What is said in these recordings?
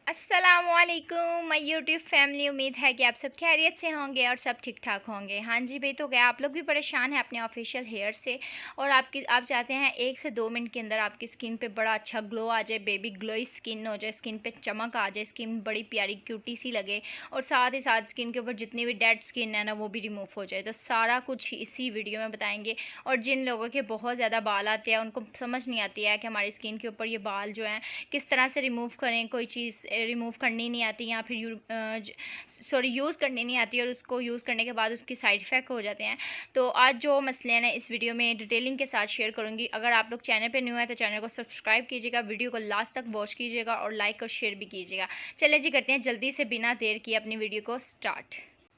अस्सलामुअलैकुम my YouTube family. उम्मीद है कि आप सब खैरियत से होंगे और सब ठीक ठाक होंगे। हाँ जी भाई, तो क्या आप लोग भी परेशान हैं अपने ऑफिशियल हेयर से और आप चाहते हैं 1 से 2 मिनट के अंदर आपकी स्किन पे बड़ा अच्छा ग्लो आ जाए, बेबी ग्लोई स्किन हो जाए, स्किन पे चमक आ जाए, स्किन बड़ी प्यारी क्यूटी सी लगे और साथ ही साथ स्किन के ऊपर जितनी भी डेड स्किन है ना वो भी रिमूव हो जाए। तो सारा कुछ इसी वीडियो में बताएंगे। और जिन लोगों के बहुत ज़्यादा बाल आते हैं, उनको समझ नहीं आती है कि हमारी स्किन के ऊपर ये बाल जो हैं किस तरह से रिमूव करें, कोई चीज़ रिमूव करनी नहीं आती या फिर यूज़ करनी नहीं आती और उसको यूज़ करने के बाद उसकी साइड इफ़ेक्ट हो जाते हैं। तो आज जो मसले हैं इस वीडियो में डिटेलिंग के साथ शेयर करूँगी। अगर आप लोग चैनल पे न्यू है तो चैनल को सब्सक्राइब कीजिएगा, वीडियो को लास्ट तक वॉच कीजिएगा और लाइक और शेयर भी कीजिएगा। चलिए जी, करते हैं जल्दी से बिना देर किए अपनी वीडियो को स्टार्ट।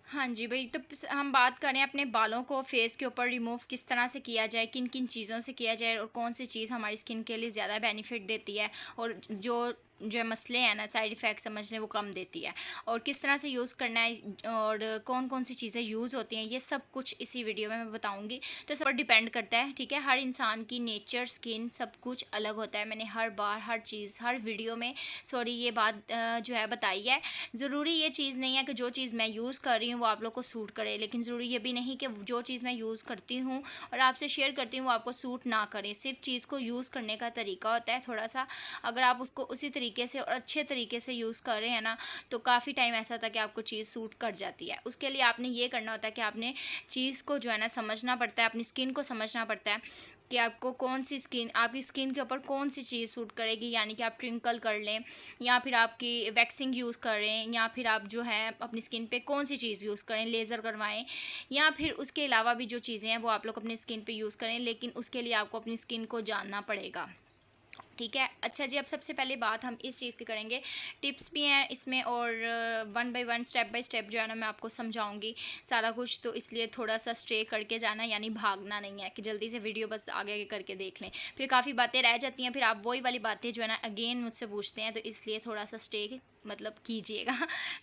हाँ जी भाई, तो हम बात करें अपने बालों को फेस के ऊपर रिमूव किस तरह से किया जाए, किन किन चीज़ों से किया जाए और कौन सी चीज़ हमारी स्किन के लिए ज़्यादा बेनिफिट देती है और जो मसले हैं ना, साइड इफ़ेक्ट समझने वो कम देती है, और किस तरह से यूज़ करना है और कौन कौन सी चीज़ें यूज़ होती हैं, ये सब कुछ इसी वीडियो में मैं बताऊंगी। तो सब पर डिपेंड करता है, ठीक है। हर इंसान की नेचर, स्किन सब कुछ अलग होता है। मैंने हर बार हर चीज़ हर वीडियो में ये बात जो है बताई है। ज़रूरी ये चीज़ नहीं है कि जो चीज़ मैं यूज़ कर रही हूँ वो आप लोग को सूट करे, लेकिन ज़रूरी ये भी नहीं कि जो चीज़ मैं यूज़ करती हूँ और आपसे शेयर करती हूँ वो आपको सूट ना करें। सिर्फ चीज़ को यूज़ करने का तरीका होता है थोड़ा सा। अगर आप उसको उसी तरीके से और अच्छे तरीके से यूज़ कर रहे हैं ना, तो काफ़ी टाइम ऐसा होता है कि आपको चीज़ सूट कर जाती है। उसके लिए आपने ये करना होता है कि आपने चीज़ को जो है ना समझना पड़ता है, अपनी स्किन को समझना पड़ता है कि आपको कौन सी स्किन, आपकी स्किन के ऊपर कौन सी चीज़ सूट करेगी। यानी कि आप ट्विंकल कर लें या फिर आपकी वैक्सिंग यूज़ करें या फिर आप जो है अपनी स्किन पे कौन सी चीज़ यूज़ करें, लेज़र करवाएं या फिर उसके अलावा भी जो चीज़ें हैं वो आप लोग अपनी स्किन पे यूज़ करें, लेकिन उसके लिए आपको अपनी स्किन को जानना पड़ेगा, ठीक है। अच्छा जी, अब सबसे पहले बात हम इस चीज़ की करेंगे। टिप्स भी हैं इसमें और 1 बाय 1 स्टेप बाय स्टेप जो है ना मैं आपको समझाऊंगी सारा कुछ। तो इसलिए थोड़ा सा स्टे करके जाना, यानी भागना नहीं है कि जल्दी से वीडियो बस आगे करके देख लें, फिर काफ़ी बातें रह जाती हैं, फिर आप वही वाली बातें जो है ना अगेन मुझसे पूछते हैं। तो इसलिए थोड़ा सा स्टे कीजिएगा।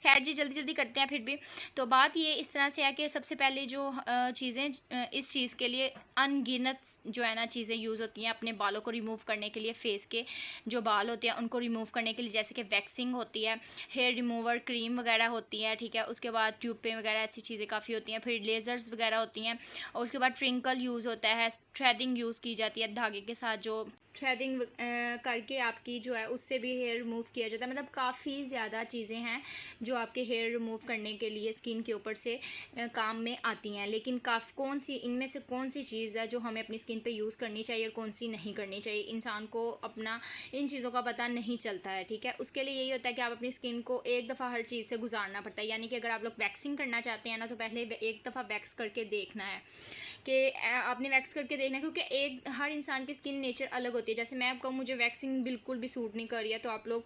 खैर जी, जल्दी जल्दी करते हैं फिर भी। तो बात ये इस तरह से है कि सबसे पहले जो चीज़ें इस चीज़ के लिए अनगिनत जो है ना चीज़ें यूज़ होती हैं अपने बालों को रिमूव करने के लिए। फेस के जो बाल होते हैं उनको रिमूव करने के लिए, जैसे कि वैक्सिंग होती है, हेयर रिमूवर क्रीम वगैरह होती है, ठीक है। उसके बाद ट्यूबें वगैरह ऐसी चीज़ें काफ़ी होती हैं, फिर लेज़र्स वगैरह होती हैं, और उसके बाद ट्रिंकल यूज़ होता है, थ्रेडिंग यूज़ की जाती है धागे के साथ, जो थ्रेडिंग करके आपकी जो है उससे भी हेयर रिमूव किया जाता है। मतलब काफ़ी ज़्यादा चीज़ें हैं जो आपके हेयर रिमूव करने के लिए स्किन के ऊपर से काम में आती हैं, लेकिन कौन सी इनमें से कौन सी चीज़ है जो हमें अपनी स्किन पे यूज़ करनी चाहिए और कौन सी नहीं करनी चाहिए, इंसान को अपना इन चीज़ों का पता नहीं चलता है, ठीक है। उसके लिए यही होता है कि आप अपनी स्किन को एक दफ़ा हर चीज़ से गुजारना पड़ता है। यानी कि अगर आप लोग वैक्सिंग करना चाहते हैं ना, तो पहले एक दफ़ा वैक्स करके देखना है कि आपने वैक्स करके देखना है, क्योंकि हर इंसान की स्किन नेचर अलग होती है। जैसे मैं आपको मुझे वैक्सिंग बिल्कुल भी सूट नहीं कर रही है, तो आप लोग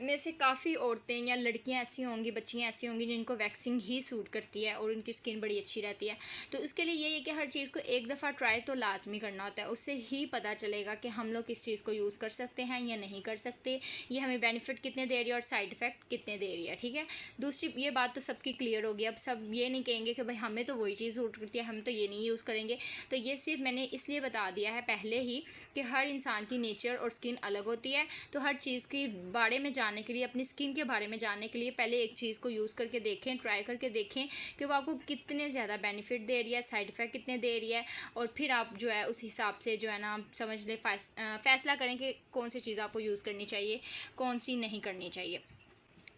में से काफ़ी औरतें या लड़कियां ऐसी होंगी, बच्चियां ऐसी होंगी जिनको वैक्सिंग ही सूट करती है और उनकी स्किन बड़ी अच्छी रहती है। तो उसके लिए यही है कि हर चीज़ को एक दफ़ा ट्राई तो लाजमी करना होता है, उससे ही पता चलेगा कि हम लोग किस चीज़ को यूज़ कर सकते हैं या नहीं कर सकते, ये हमें बेनिफिट कितने दे रही है और साइड इफ़ेक्ट कितने दे रही है, ठीक है। दूसरी ये बात तो सबकी क्लियर होगी। अब सब ये नहीं कहेंगे कि भाई हमें तो वही चीज़ सूट करती है, हम तो ये नहीं यूज़ करेंगे। तो ये सिर्फ मैंने इसलिए बता दिया है पहले ही कि हर इंसान की नेचर और स्किन अलग होती है। तो हर चीज़ के बारे में जानने के लिए, अपनी स्किन के बारे में जानने के लिए पहले एक चीज़ को यूज़ करके देखें, ट्राई करके देखें कि वो आपको कितने ज़्यादा बेनिफिट दे रही है, साइड इफ़ेक्ट कितने दे रही है, और फिर आप जो है उस हिसाब से जो है ना समझ लें, फैसला करें कि कौन सी चीज़ आपको यूज़ करनी चाहिए, कौन सी नहीं करनी चाहिए।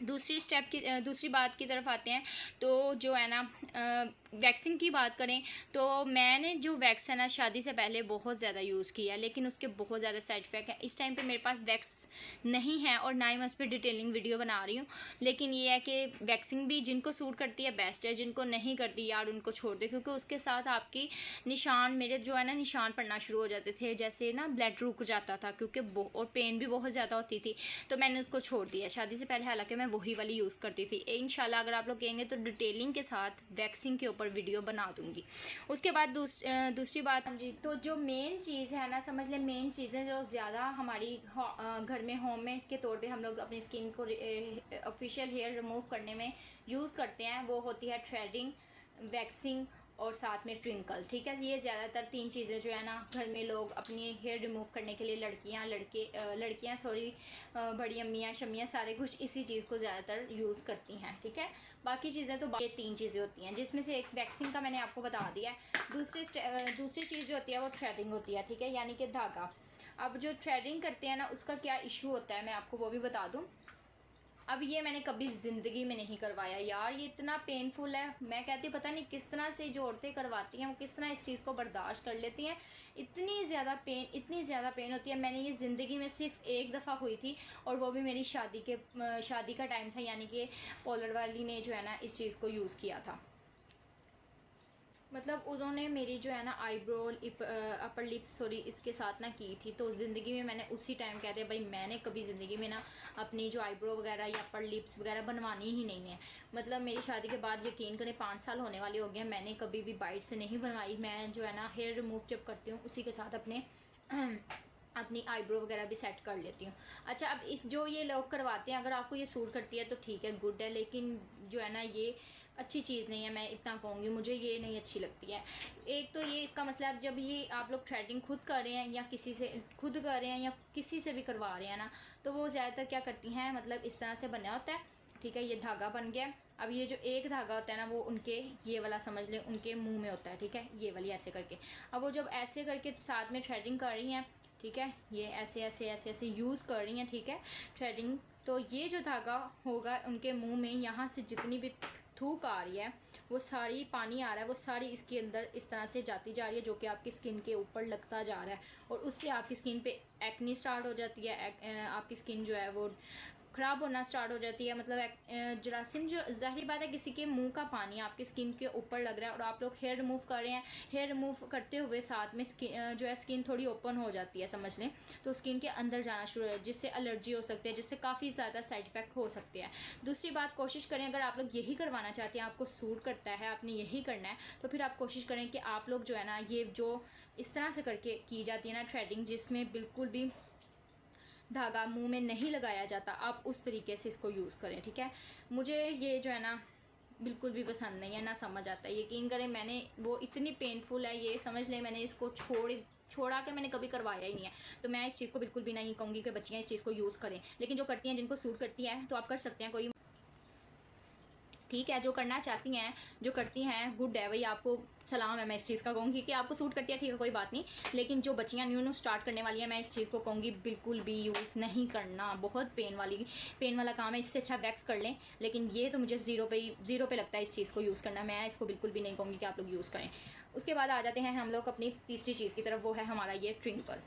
दूसरी बात की तरफ आते हैं। तो जो है ना वैक्सिंग की बात करें तो मैंने जो वैक्स है ना शादी से पहले बहुत ज़्यादा यूज़ किया, लेकिन उसके बहुत ज़्यादा साइड इफ़ेक्ट है। इस टाइम पे मेरे पास वैक्स नहीं है और ना ही मैं उस पर डिटेलिंग वीडियो बना रही हूँ, लेकिन ये है कि वैक्सिंग भी जिनको सूट करती है बेस्ट है, जिनको नहीं करती यार उनको छोड़ दे, क्योंकि उसके साथ आपकी निशान, मेरे जो है ना निशान पड़ना शुरू हो जाते थे, जैसे ना ब्लड रुक जाता था, क्योंकि और पेन भी बहुत ज़्यादा होती थी, तो मैंने उसको छोड़ दिया शादी से पहले। हालांकि मैं वही वाली यूज़ करती थी। इंशाल्लाह अगर आप लोग कहेंगे तो डिटेलिंग के साथ वैक्सिंग के ऊपर वीडियो बना दूंगी। उसके बाद दूसरी बात जी, तो जो मेन चीज़ है ना, समझ लें मेन चीज़ें जो ज़्यादा हमारी घर में होममेड के तौर पे हम लोग अपनी स्किन को ऑफिशियल हेयर रिमूव करने में यूज़ करते हैं, वो होती है थ्रेडिंग, वैक्सिंग और साथ में ट्विंकल। ठीक है, ये ज़्यादातर 3 चीज़ें जो है ना घर में लोग अपनी हेयर रिमूव करने के लिए, लड़कियां सॉरी, बड़ी अम्मियाँ शम्मियाँ सारे कुछ इसी चीज़ को ज़्यादातर यूज़ करती हैं। ठीक है, बाकी चीज़ें तो ये 3 चीज़ें होती हैं, जिसमें से एक वैक्सिंग का मैंने आपको बता दिया है। दूसरी चीज़ जो होती है वो थ्रेडिंग होती है। ठीक है, यानी कि धागा। अब जो थ्रेडिंग करते हैं ना उसका क्या इशू होता है मैं आपको वो भी बता दूँ। अब ये मैंने कभी ज़िंदगी में नहीं करवाया यार, ये इतना पेनफुल है। मैं कहती पता नहीं किस तरह से जो औरतें करवाती हैं वो किस तरह इस चीज़ को बर्दाश्त कर लेती हैं। इतनी ज़्यादा पेन होती है। मैंने ये ज़िंदगी में सिर्फ एक दफ़ा हुई थी, और वो भी मेरी शादी का टाइम था, यानी कि पॉलर वाली ने जो है ना इस चीज़ को यूज़ किया था। मतलब उन्होंने मेरी जो है ना आईब्रो अपर लिप्स सॉरी इसके साथ ना की थी। तो ज़िंदगी में मैंने उसी टाइम कह दिया भाई मैंने कभी ज़िंदगी में ना अपनी जो आईब्रो वगैरह या अपर लिप्स वगैरह बनवानी ही नहीं है। मतलब मेरी शादी के बाद यकीन करें 5 साल होने वाले हो गए, मैंने कभी भी बाइट से नहीं बनवाई। मैं जो है ना हेयर रिमूव जब करती हूँ उसी के साथ अपनी आईब्रो वगैरह भी सेट कर लेती हूँ। अच्छा, अब इस जो ये लोग करवाते हैं, अगर आपको ये सूट करती है तो ठीक है, गुड है, लेकिन जो है ना ये अच्छी चीज़ नहीं है। मैं इतना कहूँगी, मुझे ये नहीं अच्छी लगती है। एक तो ये इसका मसला है, जब ये आप लोग थ्रेडिंग खुद कर रहे हैं या किसी से खुद कर रहे हैं या किसी से भी करवा रहे हैं ना, तो वो ज़्यादातर क्या करती हैं, मतलब इस तरह से बना होता है। ठीक है, ये धागा बन गया। अब ये जो एक धागा होता है ना वो उनके ये वाला समझ लें उनके मुंह में होता है। ठीक है, ये वाली ऐसे करके, अब वो जब ऐसे करके साथ में थ्रेडिंग कर रही हैं, ठीक है, ये ऐसे ऐसे ऐसे ऐसे यूज़ कर रही हैं। ठीक है, थ्रेडिंग, तो ये जो धागा होगा उनके मुंह में, यहाँ से जितनी भी थूक आ रही है वो सारी, पानी आ रहा है वो सारी इसके अंदर इस तरह से जाती जा रही है, जो कि आपकी स्किन के ऊपर लगता जा रहा है, और उससे आपकी स्किन पे एक्नी स्टार्ट हो जाती है। आपकी स्किन जो है वो ख़राब होना स्टार्ट हो जाती है। मतलब जरासीम, जो ज़ाहिर बात है किसी के मुंह का पानी आपकी स्किन के ऊपर लग रहा है और आप लोग हेयर रिमूव कर रहे हैं, हेयर रिमूव करते हुए साथ में जो है स्किन थोड़ी ओपन हो जाती है समझ लें, तो स्किन के अंदर जाना शुरू हो, जिससे एलर्जी हो सकती है, जिससे काफ़ी ज़्यादा साइड इफ़ेक्ट हो सकते हैं। दूसरी बात, कोशिश करें अगर आप लोग यही करवाना चाहते हैं, आपको सूट करता है, आपने यही करना है, तो फिर आप कोशिश करें कि आप लोग जो है ना ये जो इस तरह से करके की जाती है ना थ्रेडिंग, जिसमें बिल्कुल भी धागा मुंह में नहीं लगाया जाता, आप उस तरीके से इसको यूज़ करें। ठीक है, मुझे ये जो है ना बिल्कुल भी पसंद नहीं है, ना समझ आता है। यकीन करें मैंने वो इतनी पेनफुल है, ये समझ लें मैंने इसको छोड़ा के मैंने कभी करवाया ही नहीं है। तो मैं इस चीज़ को बिल्कुल भी नहीं कहूँगी कि बच्चियाँ इस चीज़ को यूज़ करें, लेकिन जो करती हैं, जिनको सूट करती है तो आप कर सकते हैं, कोई ठीक है। जो करना चाहती हैं, जो करती हैं, गुड है भाई, आपको सलाम है। मैं इस चीज़ का कहूँगी कि आपको सूट करती है, ठीक है, कोई बात नहीं, लेकिन जो बच्चियाँ न्यू स्टार्ट करने वाली हैं, मैं इस चीज़ को कहूँगी बिल्कुल भी यूज़ नहीं करना। बहुत पेन वाला काम है, इससे अच्छा वैक्स कर लें। लेकिन ये तो मुझे ज़ीरो पे लगता है इस चीज़ को यूज़ करना। मैं इसको बिल्कुल भी नहीं कहूँगी कि आप लोग यूज़ करें। उसके बाद आ जाते हैं हम लोग अपनी तीसरी चीज़ की तरफ, वो है हमारा ये ट्विंकल।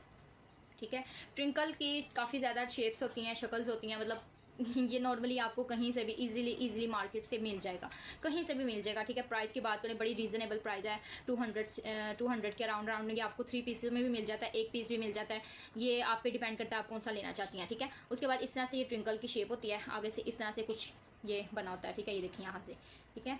ठीक है, ट्विंकल की काफ़ी ज़्यादा शेप्स होती हैं, शक्ल्स होती हैं। मतलब ये नॉर्मली आपको कहीं से भी इजीली मार्केट से मिल जाएगा, कहीं से भी मिल जाएगा। ठीक है, प्राइस की बात करें, बड़ी रीज़नेबल प्राइस है, 200 के अराउंड में ये आपको 3 पीसेस में भी मिल जाता है, 1 पीस भी मिल जाता है। ये आप पे डिपेंड करता है आप कौन सा लेना चाहती हैं। ठीक है, उसके बाद इस तरह से ये ट्विंकल की शेप होती है, आगे से इस तरह से कुछ ये बना होता है। ठीक है, ये देखिए यहाँ से, ठीक है,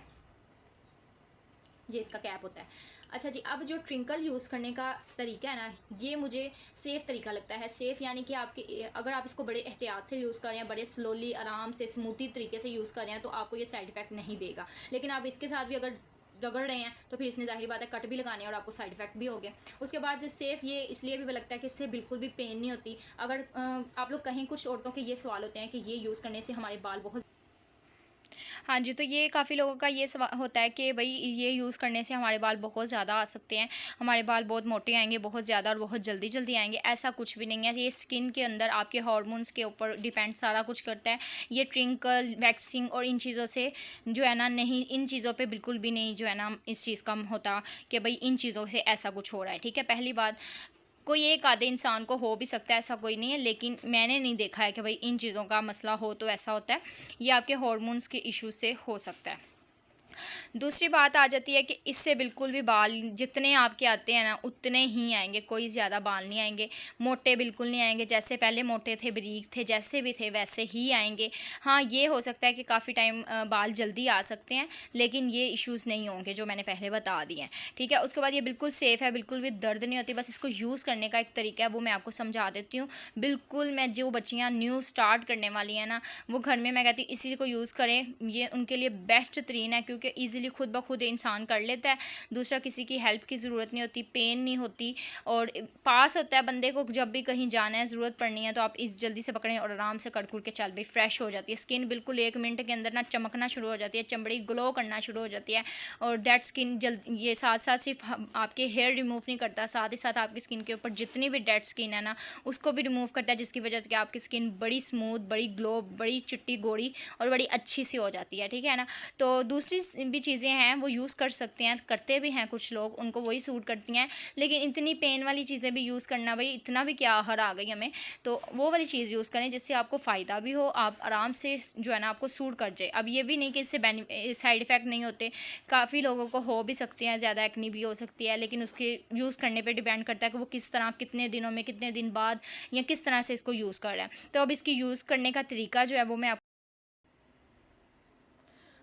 ये इसका कैप होता है। अच्छा जी, अब जो ट्विंकल यूज़ करने का तरीका है ना, ये मुझे सेफ़ तरीका लगता है। सेफ़ यानी कि आपके अगर आप इसको बड़े एहतियात से यूज़ कर रहे हैं, बड़े स्लोली आराम से स्मूथी तरीके से यूज़ कर रहे हैं, तो आपको ये साइड इफ़ेक्ट नहीं देगा। लेकिन आप इसके साथ भी अगर रगड़ रहे हैं तो फिर इसने ज़ाहिर बात है कट भी लगाने और आपको साइड इफ़ेक्ट भी हो गए। उसके बाद सेफ़ ये इसलिए भी लगता है कि इससे बिल्कुल भी पेन नहीं होती। अगर आप लोग कहीं, कुछ औरतों के ये सवाल होते हैं कि ये यूज़ करने से हमारे बाल बहुत, हाँ जी, तो ये काफ़ी लोगों का ये होता है कि भाई ये यूज़ करने से हमारे बाल बहुत ज़्यादा आ सकते हैं, हमारे बाल बहुत मोटे आएंगे, बहुत ज़्यादा और बहुत जल्दी आएंगे। ऐसा कुछ भी नहीं है। ये स्किन के अंदर आपके हार्मोन्स के ऊपर डिपेंड सारा कुछ करता है। ये ट्विंकल, वैक्सिंग और इन चीज़ों से जो है ना, नहीं, इन चीज़ों पे बिल्कुल भी नहीं जो है ना इस चीज़ का होता कि भाई इन चीज़ों से ऐसा कुछ हो रहा है। ठीक है, पहली बात, कोई एक आधे इंसान को हो भी सकता है, ऐसा कोई नहीं है, लेकिन मैंने नहीं देखा है कि भाई इन चीज़ों का मसला हो तो ऐसा होता है। ये आपके हार्मोन्स के इशू से हो सकता है। दूसरी बात आ जाती है कि इससे बिल्कुल भी बाल जितने आपके आते हैं ना उतने ही आएंगे, कोई ज़्यादा बाल नहीं आएंगे, मोटे बिल्कुल नहीं आएंगे। जैसे पहले मोटे थे, बारीक थे, जैसे भी थे वैसे ही आएंगे। हाँ, ये हो सकता है कि काफ़ी टाइम बाल जल्दी आ सकते हैं, लेकिन ये इश्यूज़ नहीं होंगे जो मैंने पहले बता दिए हैं। ठीक है, उसके बाद ये बिल्कुल सेफ़ है, बिल्कुल भी दर्द नहीं होती। बस इसको यूज़ करने का एक तरीका है, वो मैं आपको समझा देती हूँ। बिल्कुल, मैं जो बच्चियाँ न्यू स्टार्ट करने वाली हैं ना, वो घर में मैं कहती हूँ इसी को यूज़ करें, ये उनके लिए बेस्ट तरीन है। क्योंकि क्योंकि ईज़िली खुद ब खुद इंसान कर लेता है, दूसरा किसी की हेल्प की ज़रूरत नहीं होती, पेन नहीं होती और पास होता है बंदे को। जब भी कहीं जाना है, ज़रूरत पड़नी है तो आप इस जल्दी से पकड़ें और आराम से कर कुर के चल भाई फ्रेश हो जाती है स्किन। बिल्कुल 1 मिनट के अंदर ना चमकना शुरू हो जाती है, चमड़ी ग्लो करना शुरू हो जाती है। और डेड स्किन जल्द ये साथ साथ सिर्फ आपके हेयर रिमूव नहीं करता, साथ ही साथ आपकी स्किन के ऊपर जितनी भी डेड स्किन है ना उसको भी रिमूव करता है, जिसकी वजह से कि आपकी स्किन बड़ी स्मूथ, बड़ी ग्लो, बड़ी चिट्टी गोरी और बड़ी अच्छी सी हो जाती है, ठीक है ना। तो दूसरी भी चीज़ें हैं वो यूज़ कर सकते हैं, करते भी हैं कुछ लोग, उनको वही सूट करती हैं। लेकिन इतनी पेन वाली चीज़ें भी यूज़ करना, भाई इतना भी क्या हर आ गई हमें, तो वो वाली चीज़ यूज़ करें जिससे आपको फ़ायदा भी हो, आप आराम से जो है ना आपको सूट कर जाए। अब ये भी नहीं कि इससे साइड इफ़ेक्ट नहीं होते, काफ़ी लोगों को हो भी सकती हैं, ज़्यादा एक्नी भी हो सकती है, लेकिन उसके यूज़ करने पे डिपेंड करता है कि वो किस तरह, कितने दिनों में, कितने दिन बाद या किस तरह से इसको यूज़ कर रहा है। तो अब इसकी यूज़ करने का तरीका जो है वो मैं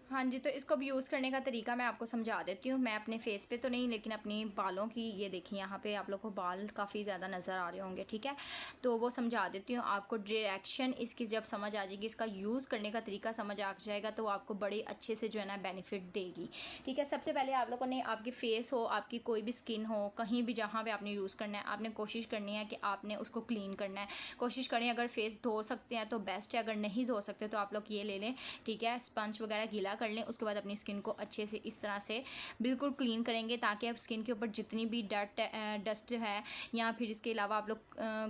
हाँ जी, तो इसको अब यूज़ करने का तरीका मैं आपको समझा देती हूँ। मैं अपने फेस पे तो नहीं, लेकिन अपनी बालों की, ये देखिए यहाँ पे आप लोग को बाल काफ़ी ज़्यादा नज़र आ रहे होंगे, ठीक है। तो वो समझा देती हूँ आपको। डायरेक्शन इसकी जब समझ आ जाएगी, इसका यूज़ करने का तरीका समझ आ जाएगा, तो आपको बड़े अच्छे से जो है ना बेनिफिट देगी, ठीक है। सबसे पहले आप लोगों ने, आपकी फेस हो, आपकी कोई भी स्किन हो, कहीं भी जहाँ पर आपने यूज़ करना है, आपने कोशिश करनी है कि आपने उसको क्लीन करना है। कोशिश करें, अगर फेस धो सकते हैं तो बेस्ट है, अगर नहीं धो सकते तो आप लोग ये ले लें, ठीक है, स्पंज वगैरह गीला कर लें। उसके बाद अपनी स्किन को अच्छे से इस तरह से बिल्कुल क्लीन करेंगे, ताकि आप स्किन के ऊपर जितनी भी डस्ट है, या फिर इसके अलावा आप लोग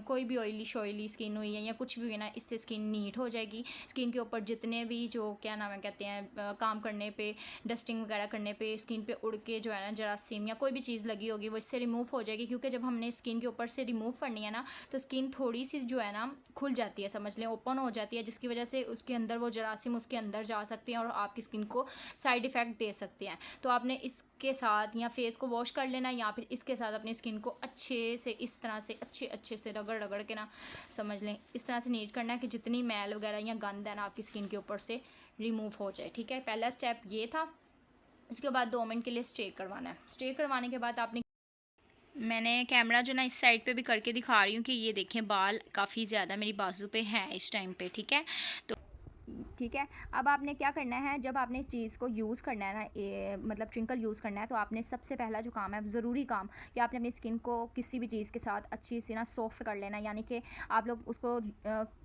कोई भी ऑयली शॉयली स्किन हुई है या कुछ भी हुई ना, इससे स्किन नीट हो जाएगी। स्किन के ऊपर जितने भी जो क्या नाम है कहते हैं काम करने पे, डस्टिंग वगैरह करने पे, स्किन पे उड़ के जो है ना जरासीम या कोई भी चीज़ लगी होगी वो इससे रिमूव हो जाएगी। क्योंकि जब हमने स्किन के ऊपर से रिमूव करनी है ना, तो स्किन थोड़ी सी जो है ना खुल जाती है, समझ लें ओपन हो जाती है, जिसकी वजह से उसके अंदर वो जरासीम उसके अंदर जा सकते हैं और आपकी स्किन को साइड इफ़ेक्ट दे सकते हैं। तो आपने इसके साथ या फेस को वॉश कर लेना, या फिर इसके साथ अपनी स्किन को अच्छे से इस तरह से अच्छे से रगड़ रगड़ के ना, समझ लें इस तरह से नीट करना है कि जितनी मैल वगैरह या गंद है ना आपकी स्किन के ऊपर से रिमूव हो जाए, ठीक है। पहला स्टेप ये था। इसके बाद 2 मिनट के लिए स्टे करवाना है। स्टे करवाने के बाद आपने, मैंने कैमरा जो ना इस साइड पे भी करके दिखा रही हूँ कि ये देखें बाल काफ़ी ज़्यादा मेरी बाजू पे हैं इस टाइम पे, ठीक है। तो ठीक है, अब आपने क्या करना है, जब आपने चीज़ को यूज़ करना है ना, मतलब ट्विंकल यूज़ करना है, तो आपने सबसे पहला जो काम है, ज़रूरी काम, कि आपने अपनी स्किन को किसी भी चीज़ के साथ अच्छी सी ना सॉफ्ट कर लेना। यानी कि आप लोग उसको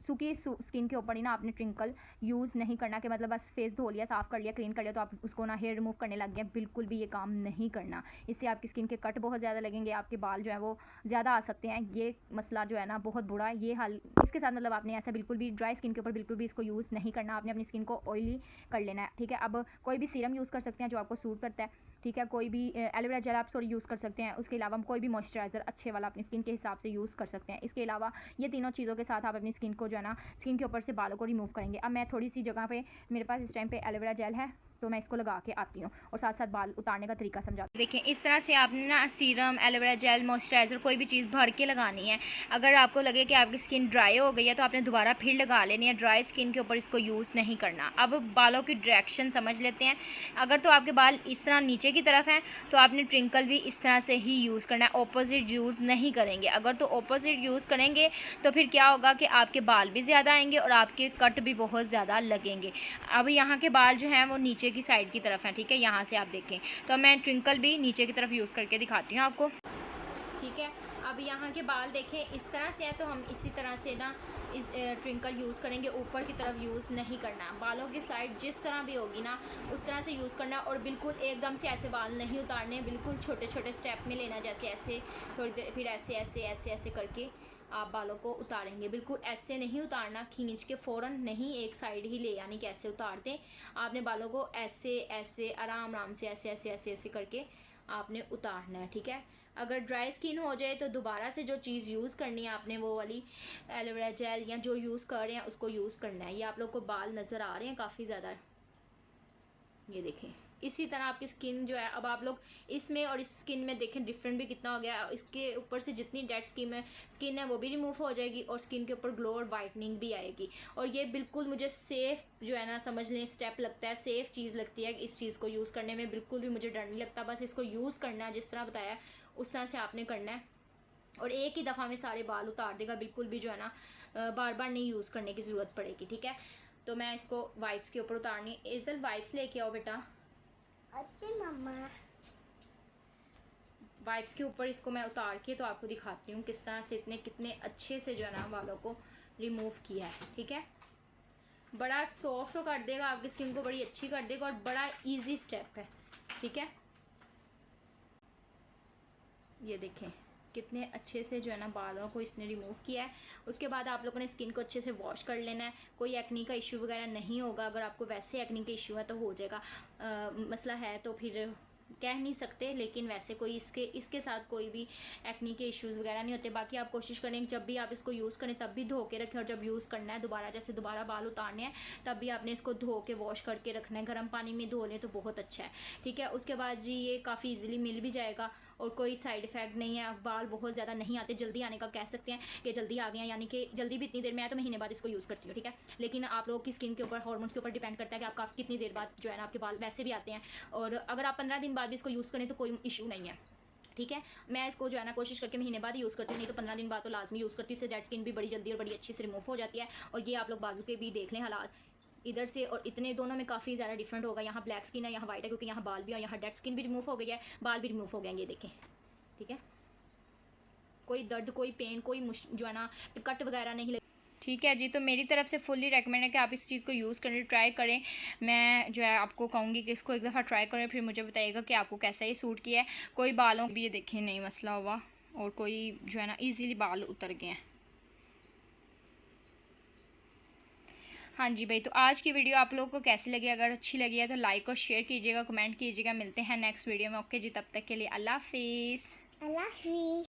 सूखी स्किन के ऊपर ही ना आपने ट्विंकल यूज़ नहीं करना, कि मतलब बस फेस धो लिया, साफ़ कर लिया, क्लीन कर लिया, तो आप उसको ना हेयर रिमूव करने लग गए। बिल्कुल भी ये काम नहीं करना, इससे आपकी स्किन के कट बहुत ज़्यादा लगेंगे, आपके बाल जो है वो ज़्यादा आ सकते हैं। ये मसला जो है ना बहुत बुरा है। ये हाल इसके साथ, मतलब आपने ऐसा बिल्कुल भी ड्राई स्किन के ऊपर बिल्कुल भी इसको यूज़ नहीं करना। आपने अपनी स्किन को ऑयली कर लेना है, ठीक है। अब कोई भी सीरम यूज़ कर सकते हैं जो आपको सूट करता है, ठीक है। कोई भी एलोवेरा जेल आप सॉरी यूज़ कर सकते हैं। उसके अलावा कोई भी मॉइस्चराइज़र अच्छे वाला अपनी स्किन के हिसाब से यूज़ कर सकते हैं। इसके अलावा ये तीनों चीज़ों के साथ आप अपनी स्किन को जो है ना, स्किन के ऊपर से बालों को रिमूव करेंगे। अब मैं थोड़ी सी जगह पे, मेरे पास इस टाइम पे एलोवेरा जेल है, तो मैं इसको लगा के आती हूँ और साथ साथ बाल उतारने का तरीका समझाती हूँ। देखें, इस तरह से आपने ना सीरम, एलोवेरा जेल, मॉइस्चराइज़र कोई भी चीज़ भर के लगानी है। अगर आपको लगे कि आपकी स्किन ड्राई हो गई है तो आपने दोबारा फिर लगा लेनी है। ड्राई स्किन के ऊपर इसको यूज़ नहीं करना। अब बालों की डायरेक्शन समझ लेते हैं। अगर तो आपके बाल इस तरह नीचे की तरफ हैं तो आपने ट्विंकल भी इस तरह से ही यूज़ करना है, ऑपोजिट यूज़ नहीं करेंगे। अगर तो ऑपोजिट यूज़ करेंगे तो फिर क्या होगा कि आपके बाल भी ज़्यादा आएंगे और आपके कट भी बहुत ज़्यादा लगेंगे। अब यहाँ के बाल जो हैं वो नीचे की साइड की तरफ हैं, ठीक है, यहाँ से आप देखें। तो मैं ट्विंकल भी नीचे की तरफ यूज़ करके दिखाती हूँ आपको, ठीक है। अब यहाँ के बाल देखें इस तरह से है, तो हम इसी तरह से ना इस ट्विंकल यूज़ करेंगे, ऊपर की तरफ यूज़ नहीं करना। बालों की साइड जिस तरह भी होगी ना उस तरह से यूज़ करना, और बिल्कुल एकदम से ऐसे बाल नहीं उतारने, बिल्कुल छोटे छोटे स्टेप में लेना, जैसे ऐसे थोड़ी देर, फिर ऐसे ऐसे ऐसे ऐसे करके आप बालों को उतारेंगे। बिल्कुल ऐसे नहीं उतारना, खींच के फ़ौरन नहीं एक साइड ही ले, यानी कि ऐसे उतारते हैं। आपने बालों को ऐसे ऐसे आराम आराम से ऐसे ऐसे ऐसे ऐसे करके आपने उतारना है, ठीक है। अगर ड्राई स्किन हो जाए तो दोबारा से जो चीज़ यूज़ करनी है आपने, वो वाली एलोवेरा जेल या जो यूज़ कर रहे हैं उसको यूज़ करना है। ये आप लोग को बाल नज़र आ रहे हैं काफ़ी ज़्यादा, ये देखें। इसी तरह आपकी स्किन जो है, अब आप लोग इसमें और इस स्किन में देखें डिफरेंट भी कितना हो गया। इसके ऊपर से जितनी डेड स्किन है वो भी रिमूव हो जाएगी और स्किन के ऊपर ग्लो और वाइटनिंग भी आएगी। और ये बिल्कुल मुझे सेफ़ जो है ना, समझ लें स्टेप लगता है, सेफ़ चीज़ लगती है। इस चीज़ को यूज़ करने में बिल्कुल भी मुझे डर नहीं लगता। बस इसको यूज़ करना है, जिस तरह बताया उस तरह से आपने करना है, और एक ही दफ़ा में सारे बाल उतार देगा। बिल्कुल भी जो है ना बार बार नहीं यूज़ करने की ज़रूरत पड़ेगी, ठीक है। तो मैं इसको वाइप्स के ऊपर उतारनी, एजल वाइप्स लेके आओ बेटा, मम्मा वाइप्स के ऊपर इसको मैं उतार के तो आपको दिखाती हूँ किस तरह से कितने अच्छे से जो है ना बालों को रिमूव किया है। ठीक है, बड़ा सॉफ्ट कर देगा आपकी स्किन को, बड़ी अच्छी कर देगा और बड़ा इजी स्टेप है। ठीक है, ये देखें कितने अच्छे से जो है ना बालों को इसने रिमूव किया है। उसके बाद आप लोगों ने स्किन को अच्छे से वॉश कर लेना है। कोई एक्नी का इशू वगैरह नहीं होगा। अगर आपको वैसे एक्नी का इशू है तो हो जाएगा, मसला है तो फिर कह नहीं सकते, लेकिन वैसे कोई इसके साथ कोई भी एक्नी के इश्यूज़ वगैरह नहीं होते। बाकी आप कोशिश करें जब भी आप इसको यूज़ करें तब भी धो के रखें, और जब यूज़ करना है दोबारा, जैसे दोबारा बाल उतारने हैं तब भी आपने इसको धो के वॉश करके रखना है। गर्म पानी में धो लें तो बहुत अच्छा है। ठीक है, उसके बाद जी ये काफ़ी ईजिली मिल भी जाएगा और कोई साइड इफ़ेक्ट नहीं है। बाल बहुत ज़्यादा नहीं आते, जल्दी आने का कह सकते हैं कि जल्दी आ गए हैं, यानी कि जल्दी भी इतनी देर में आया तो महीने बाद इसको यूज़ करती हूँ। ठीक है, लेकिन आप लोगों की स्किन के ऊपर, हार्मोन्स के ऊपर डिपेंड करता है कि आपका कितनी देर बाद जो है ना आपके बाल वैसे भी आते हैं। और अगर आप 15 दिन बाद भी इसको यूज़ करें तो कोई इशू नहीं है। ठीक है, मैं इसको जो है ना कोशिश करके महीने बाद ही यूज़ करती हूँ, नहीं तो 15 दिन बाद तो लाजमी यूज़ करती हूँ। इससे डेड स्किन भी बड़ी जल्दी और बड़ी अच्छी से रिमूव हो जाती है। और ये आप लोग बाजू के भी देख लें हालात, इधर से और इतने दोनों में काफ़ी ज़्यादा डिफरेंट होगा। यहाँ ब्लैक स्किन है, यहाँ वाइट है, क्योंकि यहाँ बाल भी और यहाँ डेड स्किन भी रिमूव हो गई है, बाल भी रिमूव हो गए हैं, ये देखें। ठीक है, कोई दर्द, कोई पेन, कोई जो है ना कट वगैरह नहीं लगे। ठीक है जी, तो मेरी तरफ से फुल्ली रेकमेंड है कि आप इस चीज़ को यूज़ करें, ट्राई करें। मैं जो है आपको कहूँगी कि इसको एक दफ़ा ट्राई करें, फिर मुझे बताइएगा कि आपको कैसा ही सूट किया है। कोई बालों भी ये देखें नहीं मसला हुआ, और कोई जो है ना ईजीली बाल उतर गए हैं। हाँ जी भाई, तो आज की वीडियो आप लोगों को कैसी लगी? अगर अच्छी लगी है तो लाइक और शेयर कीजिएगा, कमेंट कीजिएगा। मिलते हैं नेक्स्ट वीडियो में। ओके जी, तब तक के लिए अल्लाह हाफिज़। अल्लाह हाफिज़।